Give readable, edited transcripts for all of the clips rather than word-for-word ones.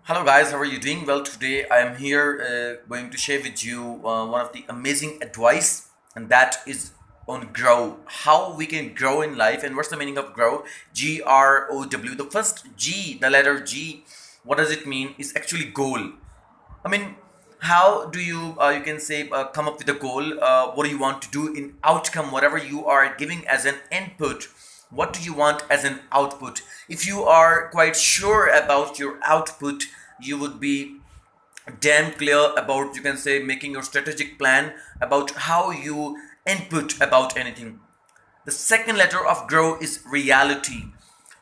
Hello guys, how are you doing? Well, today I am here going to share with you one of the amazing advice, and that is on grow. How we can grow in life, and what's the meaning of grow? Grow. The first G, the letter G, what does it mean? Is actually goal. I mean, how do you you can say come up with a goal? What do you want to do in outcome? Whatever you are giving as an input, what do you want as an output? If you are quite sure about your output, you would be damn clear about, you can say, making your strategic plan about how you input about anything. The second letter of grow is reality.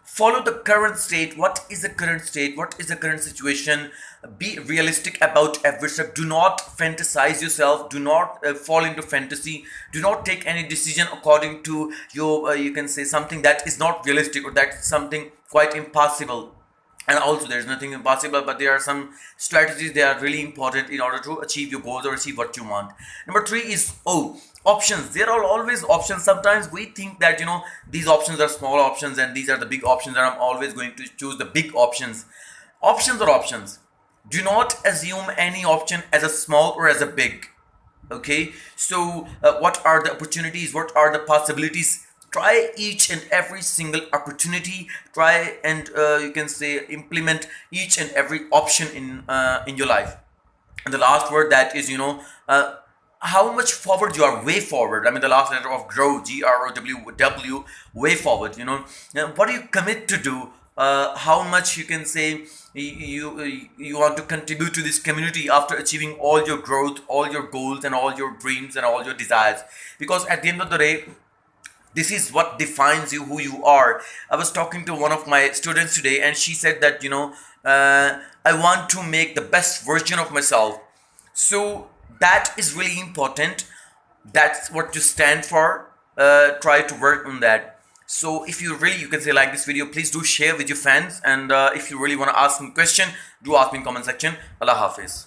Follow the current state. What is the current state? What is the current situation? Be realistic about every step. Do not fantasize yourself. Do not fall into fantasy. Do not take any decision according to your, you can say, something that is not realistic, or that is something quite impossible. And also, there's nothing impossible, but there are some strategies that are really important in order to achieve your goals or achieve what you want. Number three is options. There are always options. Sometimes we think that these options are small options and these are the big options, and I'm always going to choose the big options. Options are options. Do not assume any option as a small or as a big. Okay, so what are the opportunities? What are the possibilities? Try each and every single opportunity. Try and, you can say, implement each and every option in your life. And the last word, that is, how much forward you are, way forward. I mean, the last letter of grow, Grow, way forward. What do you commit to do? How much, you can say, you want to contribute to this community after achieving all your growth, all your goals, and all your dreams and all your desires. Because at the end of the day, this is what defines you, who you are. I was talking to one of my students today, and she said that I want to make the best version of myself. So that is really important. That's what you stand for. Try to work on that. So if you really, you can say, like this video, please do share with your friends. And if you really want to ask me a question, do ask me in comment section. Allah Hafiz.